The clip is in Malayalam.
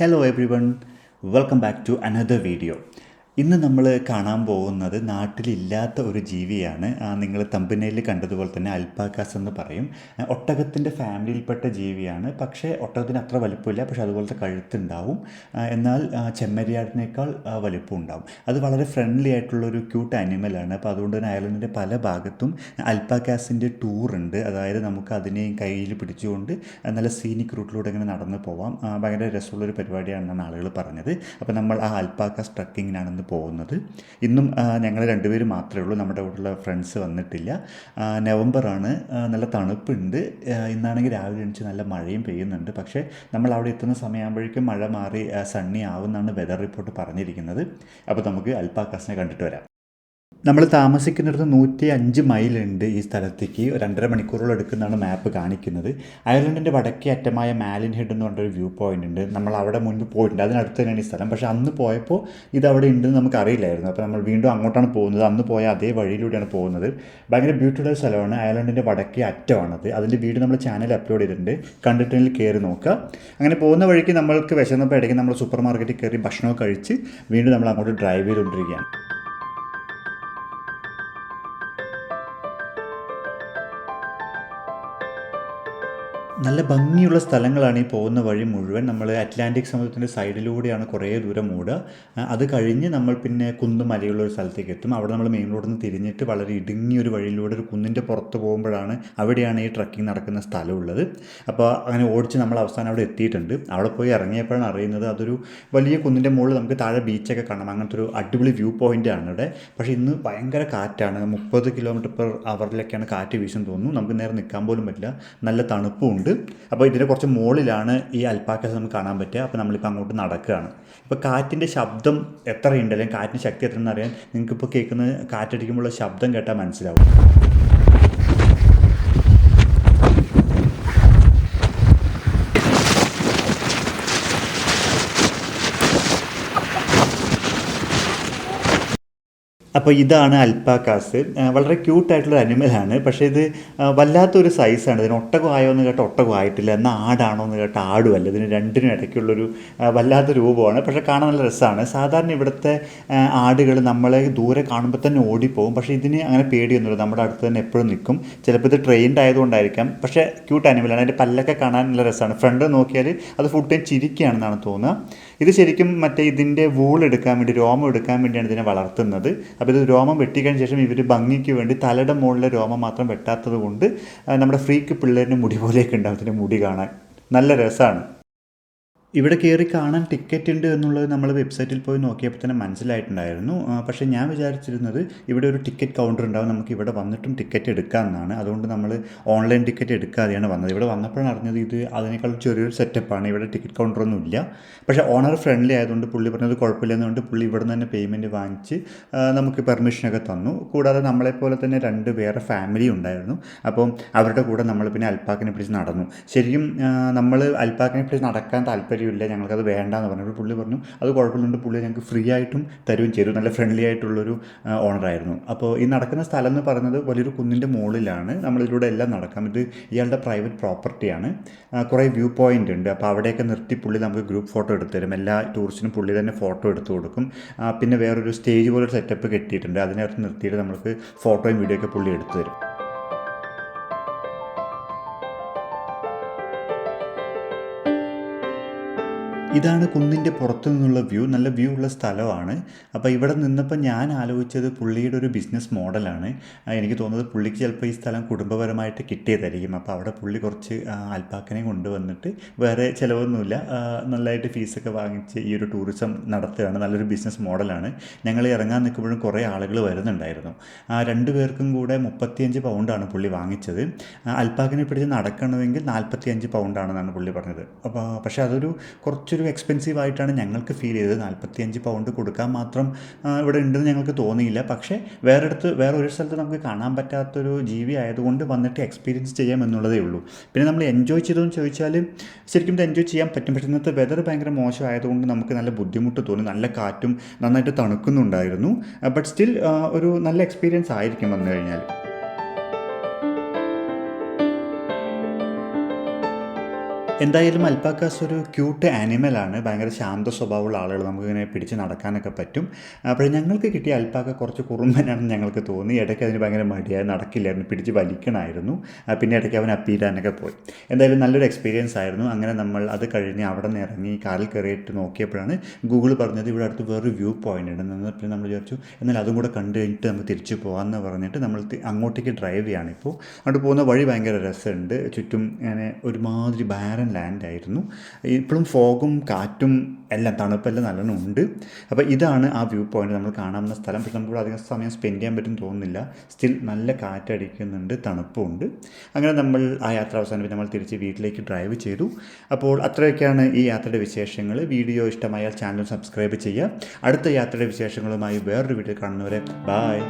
Hello everyone, welcome back to another video. ഇന്ന് നമ്മൾ കാണാൻ പോകുന്നത് നാട്ടിലില്ലാത്ത ഒരു ജീവിയാണ്. നിങ്ങൾ തമ്പനയിൽ കണ്ടതുപോലെ തന്നെ അൽപ്പാക്കാസ് എന്ന് പറയും. ഒട്ടകത്തിൻ്റെ ഫാമിലിയിൽപ്പെട്ട ജീവിയാണ്. പക്ഷേ ഒട്ടകത്തിന് അത്ര വലിപ്പമില്ല, പക്ഷേ അതുപോലത്തെ കഴുത്തുണ്ടാവും. എന്നാൽ ചെമ്മരിയാടിനേക്കാൾ വലിപ്പം ഉണ്ടാവും. അത് വളരെ ഫ്രണ്ട്ലി ആയിട്ടുള്ളൊരു ക്യൂട്ട് ആനിമലാണ്. അപ്പോൾ അതുകൊണ്ട് തന്നെ അയർലൻഡിൻ്റെ പല ഭാഗത്തും അൽപ്പാക്കാസിൻ്റെ ടൂറുണ്ട്. അതായത് നമുക്ക് അതിനെ കയ്യിൽ പിടിച്ചുകൊണ്ട് നല്ല സീനിക് റൂട്ടിലൂടെ ഇങ്ങനെ നടന്ന് പോവാം. ഭയങ്കര രസമുള്ളൊരു പരിപാടിയാണെന്നാണ് ആളുകൾ പറഞ്ഞത്. അപ്പോൾ നമ്മൾ ആ അൽപ്പാക്കാസ് ട്രക്കിങ്ങിനാണെന്ന് പോകുന്നത്. ഇന്നും ഞങ്ങൾ രണ്ടുപേരും മാത്രമേ ഉള്ളൂ, നമ്മുടെ കൂടെയുള്ള ഫ്രണ്ട്സ് വന്നിട്ടില്ല. നവംബറാണ്, നല്ല തണുപ്പുണ്ട്. ഇന്നാണെങ്കിൽ രാവിലെ എണീച്ച് നല്ല മഴയും പെയ്യുന്നുണ്ട്. പക്ഷേ നമ്മൾ അവിടെ എത്തുന്ന സമയമാകുമ്പോഴേക്കും മഴ മാറി സണ്ണി ആവുമെന്നാണ് വെതർ റിപ്പോർട്ട് പറഞ്ഞിരിക്കുന്നത്. അപ്പോൾ നമുക്ക് അൽപ്പാക്കാസിനെ കണ്ടിട്ട് വരാം. നമ്മൾ താമസിക്കുന്നിടത്ത് 105 മൈലുണ്ട് ഈ സ്ഥലത്തേക്ക്. 2.5 മണിക്കൂറോളം എടുക്കുന്നതാണ് മാപ്പ് കാണിക്കുന്നത്. അയർലൻഡിൻ്റെ വടക്കേ അറ്റമായ മാലിൻ ഹെഡ് എന്ന് പറഞ്ഞൊരു വ്യൂ പോയിൻ്റ് ഉണ്ട്. നമ്മൾ അവിടെ മുൻപ് പോയിട്ടുണ്ട്, അതിനടുത്ത് തന്നെയാണ് ഈ സ്ഥലം. പക്ഷേ അന്ന് പോയപ്പോൾ ഇതവിടെ ഉണ്ടെന്ന് നമുക്ക് അറിയില്ലായിരുന്നു. അപ്പോൾ നമ്മൾ വീണ്ടും അങ്ങോട്ടാണ് പോകുന്നത്. അന്ന് പോയ അതേ വഴിയിലൂടെയാണ് പോകുന്നത്. ഭയങ്കര ബ്യൂട്ടിഫുൾ സ്ഥലമാണ്. അയർലൻഡിൻ്റെ വടക്കേ അറ്റമാണത്. അതിൻ്റെ വീഡിയോ നമ്മൾ ചാനൽ അപ്ലോഡ് ചെയ്തിട്ടുണ്ട്, കണ്ടിട്ടുണ്ടെങ്കിൽ കയറി നോക്കുക. അങ്ങനെ പോകുന്ന വഴിക്ക് നമ്മൾക്ക് വിശന്നപ്പോൾ ഇടയ്ക്ക് നമ്മൾ സൂപ്പർ മാർക്കറ്റിൽ കയറി ഭക്ഷണമൊക്കെ കഴിച്ച് വീണ്ടും നമ്മൾ അങ്ങോട്ട് ഡ്രൈവ് ചെയ്തുകൊണ്ടിരിക്കുകയാണ്. നല്ല ഭംഗിയുള്ള സ്ഥലങ്ങളാണ് ഈ പോകുന്ന വഴി മുഴുവൻ. നമ്മൾ അറ്റ്ലാന്റിക് സമുദ്രത്തിൻ്റെ സൈഡിലൂടെയാണ് കുറേ ദൂരം ഓടുക. അത് കഴിഞ്ഞ് നമ്മൾ പിന്നെ കുന്നും മലയുള്ള ഒരു സ്ഥലത്തേക്ക് എത്തും. അവിടെ നമ്മൾ മെയിൻ റോഡിൽ നിന്ന് തിരിഞ്ഞിട്ട് വളരെ ഇടുങ്ങിയൊരു വഴിയിലൂടെ ഒരു കുന്നിൻ്റെ പുറത്ത് പോകുമ്പോഴാണ് അവിടെയാണ് ഈ ട്രക്കിംഗ് നടക്കുന്ന സ്ഥലമുള്ളത്. അപ്പോൾ അങ്ങനെ ഓടിച്ച് നമ്മൾ അവസാനം അവിടെ എത്തിയിട്ടുണ്ട്. അവിടെ പോയി ഇറങ്ങിയപ്പോഴാണ് അറിയുന്നത് അതൊരു വലിയ കുന്നിൻ്റെ മുകളിൽ നമുക്ക് താഴെ ബീച്ചൊക്കെ കാണാം. അങ്ങനത്തെ ഒരു അടിപൊളി വ്യൂ പോയിൻ്റ് ആണ് ഇവിടെ. പക്ഷേ ഇന്ന് ഭയങ്കര കാറ്റാണ്. 30 km/h കാറ്റ് വീശും തോന്നുന്നു. നമുക്ക് നേരെ നിൽക്കാൻ പോലും പറ്റില്ല. നല്ല തണുപ്പും. അപ്പോൾ ഇതിൻ്റെ കുറച്ച് മുകളിലാണ് ഈ അൽപ്പാക്കാസ് നമുക്ക് കാണാൻ പറ്റുക. അപ്പോൾ നമ്മളിപ്പോൾ അങ്ങോട്ട് നടക്കുകയാണ്. ഇപ്പോൾ കാറ്റിൻ്റെ ശബ്ദം എത്രയുണ്ട്, അല്ലെങ്കിൽ കാറ്റിൻ്റെ ശക്തി എത്രയെന്ന് അറിയാൻ നിങ്ങൾക്കിപ്പോൾ കേൾക്കുന്ന കാറ്റടിക്കുമ്പോഴുള്ള ശബ്ദം കേട്ടാൽ മനസ്സിലാവും. അപ്പോൾ ഇതാണ് അൽപ്പാക്കാസ്. വളരെ ക്യൂട്ടായിട്ടുള്ളൊരു അനിമലാണ്. പക്ഷേ ഇത് വല്ലാത്തൊരു സൈസാണ്. ഇതിന് ഒട്ടകമായോ എന്ന് കേട്ടാൽ ഒട്ടകമായിട്ടില്ല, എന്നാൽ ആടാണോ എന്ന് കേട്ടാൽ ആടുമല്ല. ഇതിന് രണ്ടിനും ഇടയ്ക്കുള്ളൊരു വല്ലാത്ത രൂപമാണ്. പക്ഷേ കാണാൻ നല്ല രസമാണ്. സാധാരണ ഇവിടുത്തെ ആടുകൾ നമ്മളെ ദൂരെ കാണുമ്പോൾ തന്നെ ഓടിപ്പോകും. പക്ഷേ ഇതിന് അങ്ങനെ പേടിയൊന്നുമില്ല, നമ്മുടെ അടുത്ത് തന്നെ എപ്പോഴും നിൽക്കും. ചിലപ്പോൾ ഇത് ട്രെയിൻഡ് ആയതുകൊണ്ടായിരിക്കാം. പക്ഷേ ക്യൂട്ട് അനിമലാണ്. അതിൻ്റെ പല്ലൊക്കെ കാണാൻ നല്ല രസമാണ്. ഫ്രണ്ട് നോക്കിയാൽ അത് ഫുൾ ടൈം ചിരിക്കുകയാണെന്നാണ് തോന്നുക. ഇത് ശരിക്കും മറ്റേ ഇതിൻ്റെ വൂൾ എടുക്കാൻ വേണ്ടി, രോമം എടുക്കാൻ വേണ്ടിയാണ് ഇതിനെ വളർത്തുന്നത്. അപ്പോൾ ഇത് രോമം വെട്ടിക്കഴിഞ്ഞ ശേഷം ഇവർ ഭംഗിക്ക് വേണ്ടി തലയുടെ മുകളിലെ രോമം മാത്രം വെട്ടാത്തത് കൊണ്ട് നമ്മുടെ ഫ്രീക്ക് പിള്ളേരിന് മുടി പോലെയൊക്കെ ഉണ്ടാവും ഇതിൻ്റെ മുടി കാണാൻ. നല്ല രസമാണ്. ഇവിടെ കയറി കാണാൻ ടിക്കറ്റ് ഉണ്ട് എന്നുള്ളത് നമ്മൾ വെബ്സൈറ്റിൽ പോയി നോക്കിയപ്പോൾ തന്നെ മനസ്സിലായിട്ടുണ്ടായിരുന്നു. പക്ഷേ ഞാൻ വിചാരിച്ചിരുന്നത് ഇവിടെ ഒരു ടിക്കറ്റ് കൗണ്ടർ ഉണ്ടാവും, നമുക്ക് ഇവിടെ വന്നിട്ടും ടിക്കറ്റ് എടുക്കാമെന്നാണ്. അതുകൊണ്ട് നമ്മൾ ഓൺലൈൻ ടിക്കറ്റ് എടുക്കാതെയാണ് വന്നത്. ഇവിടെ വന്നപ്പോഴാണ് അറിഞ്ഞത് ഇത് അതിനേക്കാൾ ചെറിയൊരു സെറ്റപ്പാണ്. ഇവിടെ ടിക്കറ്റ് കൗണ്ടറൊന്നും ഇല്ല. പക്ഷേ ഓണർ ഫ്രണ്ട്ലി ആയതുകൊണ്ട് പുള്ളി പറഞ്ഞത് കുഴപ്പമില്ലെന്നുകൊണ്ട് പുള്ളി ഇവിടെ നിന്ന് തന്നെ പേയ്മെൻറ്റ് വാങ്ങിച്ച് നമുക്ക് പെർമിഷനൊക്കെ തന്നു. കൂടാതെ നമ്മളെപ്പോലെ തന്നെ 2 വേറെ ഫാമിലി ഉണ്ടായിരുന്നു. അപ്പം അവരുടെ കൂടെ നമ്മൾ പിന്നെ അൽപ്പാക്കിനെ പിടിച്ച് നടന്നു. ശരിക്കും നമ്മൾ അൽപ്പാക്കിനെ പിടിച്ച് നടക്കാൻ താല്പര്യമില്ല, ഞങ്ങൾക്കത് വേണ്ടാന്ന് പറഞ്ഞു. പുള്ളി പറഞ്ഞു അത് കുഴപ്പമില്ലുണ്ട്, പുള്ളി ഞങ്ങൾക്ക് ഫ്രീ ആയിട്ടും തരുകയും ചെയ്തു. നല്ല ഫ്രണ്ട്ലി ആയിട്ടുള്ളൊരു ഓണറായിരുന്നു. അപ്പോൾ ഈ നടക്കുന്ന സ്ഥലം എന്ന് പറയുന്നത് വലിയൊരു കുന്നിൻ്റെ മുകളിലാണ്. നമ്മളിതിലൂടെ എല്ലാം നടക്കാം. ഇത് ഇയാളുടെ പ്രൈവറ്റ് പ്രോപ്പർട്ടിയാണ്. കുറേ വ്യൂ പോയിൻ്റ് ഉണ്ട്. അപ്പോൾ അവിടെയൊക്കെ നിർത്തി പുള്ളി നമുക്ക് ഗ്രൂപ്പ് ഫോട്ടോ എടുത്തു തരും. എല്ലാ ടൂറിസ്റ്റിനും പുള്ളി തന്നെ ഫോട്ടോ എടുത്തു കൊടുക്കും. പിന്നെ വേറൊരു സ്റ്റേജ് പോലൊരു സെറ്റപ്പ് കെട്ടിയിട്ടുണ്ട്. അതിനകത്ത് നിർത്തിയിട്ട് നമുക്ക് ഫോട്ടോയും വീഡിയോ ഒക്കെ പുള്ളി എടുത്തു തരും. ഇതാണ് കുന്നിൻ്റെ പുറത്തു നിന്നുള്ള വ്യൂ. നല്ല വ്യൂ ഉള്ള സ്ഥലമാണ്. അപ്പോൾ ഇവിടെ നിന്നപ്പോൾ ഞാൻ ആലോചിച്ചത് പുള്ളിയുടെ ഒരു ബിസിനസ് മോഡലാണ്. എനിക്ക് തോന്നുന്നത് പുള്ളിക്ക് ചിലപ്പോൾ ഈ സ്ഥലം കുടുംബപരമായിട്ട് കിട്ടിയതായിരിക്കും. അപ്പോൾ അവിടെ പുള്ളി കുറച്ച് അൽപ്പാക്കനെ കൊണ്ടുവന്നിട്ട് വേറെ ചിലവൊന്നുമില്ല, നല്ലതായിട്ട് ഫീസൊക്കെ വാങ്ങിച്ച് ഈ ഒരു ടൂറിസം നടത്തുകയാണ്. നല്ലൊരു ബിസിനസ് മോഡലാണ്. ഞങ്ങൾ ഇറങ്ങാൻ നിൽക്കുമ്പോഴും കുറേ ആളുകൾ വരുന്നുണ്ടായിരുന്നു. 2 പേർക്കും കൂടെ 35 പൗണ്ടാണ് പുള്ളി വാങ്ങിച്ചത്. അൽപ്പാക്കനെ പിടിച്ച് നടക്കണമെങ്കിൽ 45 പൗണ്ടാണെന്നാണ് പുള്ളി പറഞ്ഞത്. അപ്പോൾ പക്ഷേ അതൊരു കുറച്ചൊരു എക്സ്പെൻസീവ് ആയിട്ടാണ് ഞങ്ങൾക്ക് ഫീൽ ചെയ്തത്. 45 പൗണ്ട് കൊടുക്കാൻ മാത്രം ഇവിടെ ഉണ്ടെന്ന് ഞങ്ങൾക്ക് തോന്നിയില്ല. പക്ഷേ വേറെ ഒരു സ്ഥലത്ത് നമുക്ക് കാണാൻ പറ്റാത്തൊരു ജീവി ആയതുകൊണ്ട് വന്നിട്ട് എക്സ്പീരിയൻസ് ചെയ്യാം എന്നുള്ളതേ ഉള്ളൂ. പിന്നെ നമ്മൾ എൻജോയ് ചെയ്തതെന്ന് ചോദിച്ചാൽ ശരിക്കും ഇത് എൻജോയ് ചെയ്യാൻ പറ്റും. പക്ഷേ ഇന്നത്തെ വെതർ ഭയങ്കര മോശമായതുകൊണ്ട് നമുക്ക് നല്ല ബുദ്ധിമുട്ട് തോന്നി. നല്ല കാറ്റും നന്നായിട്ട് തണുക്കുന്നുണ്ടായിരുന്നു. ബട്ട് സ്റ്റിൽ ഒരു നല്ല എക്സ്പീരിയൻസ് ആയിരിക്കും വന്നു കഴിഞ്ഞാൽ. എന്തായാലും അൽപ്പാക്കാസ് ഒരു ക്യൂട്ട് ആനിമലാണ്. ഭയങ്കര ശാന്ത സ്വഭാവമുള്ള ആളുകൾ, നമുക്കിങ്ങനെ പിടിച്ച് നടക്കാനൊക്കെ പറ്റും. അപ്പോൾ ഞങ്ങൾക്ക് കിട്ടിയ അൽപ്പാക്ക കുറച്ച് കുറുമ്പനാണെന്ന് ഞങ്ങൾക്ക് തോന്നി. ഇടയ്ക്ക് അതിന് ഭയങ്കര മടിയായി, നടക്കില്ലായിരുന്നു, പിടിച്ച് വലിക്കണമായിരുന്നു. പിന്നെ ഇടയ്ക്ക് അവൻ അപ്പീരാനൊക്കെ പോയി. എന്തായാലും നല്ലൊരു എക്സ്പീരിയൻസ് ആയിരുന്നു. അങ്ങനെ നമ്മൾ അത് കഴിഞ്ഞ് അവിടെ നിന്ന് ഇറങ്ങി കാറിൽ കയറിയിട്ട് നോക്കിയപ്പോഴാണ് ഗൂഗിൾ പറഞ്ഞത് ഇവിടെ അടുത്ത് വേറൊരു വ്യൂ പോയിൻ്റ് ഉണ്ട്. പിന്നെ നമ്മൾ വിചാരിച്ചു എന്നാൽ അതും കൂടെ കണ്ടു കഴിഞ്ഞിട്ട് നമുക്ക് തിരിച്ച് പോകാമെന്ന് പറഞ്ഞിട്ട് നമ്മൾ അങ്ങോട്ടേക്ക് ഡ്രൈവ് ചെയ്യാണ് ഇപ്പോൾ. അങ്ങോട്ട് പോകുന്ന വഴി ഭയങ്കര രസമുണ്ട്. ചുറ്റും ഇങ്ങനെ ഒരുമാതിരി ബാരൻ ലാൻഡായിരുന്നു. ഇപ്പോഴും ഫോഗും കാറ്റും എല്ലാം തണുപ്പെല്ലാം നല്ലോണം ഉണ്ട്. അപ്പോൾ ഇതാണ് ആ വ്യൂ പോയിൻ്റ്, നമ്മൾ കാണാവുന്ന സ്ഥലം. പക്ഷെ നമുക്ക് അധികം സമയം സ്പെൻഡ് ചെയ്യാൻ പറ്റും തോന്നുന്നില്ല. സ്റ്റിൽ നല്ല കാറ്റടിക്കുന്നുണ്ട്, തണുപ്പുണ്ട്. അങ്ങനെ നമ്മൾ ആ യാത്ര അവസാനിപ്പിച്ച് നമ്മൾ തിരിച്ച് വീട്ടിലേക്ക് ഡ്രൈവ് ചെയ്തു. അപ്പോൾ അത്രയൊക്കെയാണ് ഈ യാത്രയുടെ വിശേഷങ്ങൾ. വീഡിയോ ഇഷ്ടമായാൽ ചാനൽ സബ്സ്ക്രൈബ് ചെയ്യുക. അടുത്ത യാത്രയുടെ വിശേഷങ്ങളുമായി വേറൊരു വീഡിയോ കാണുന്നവരെ ബായ്.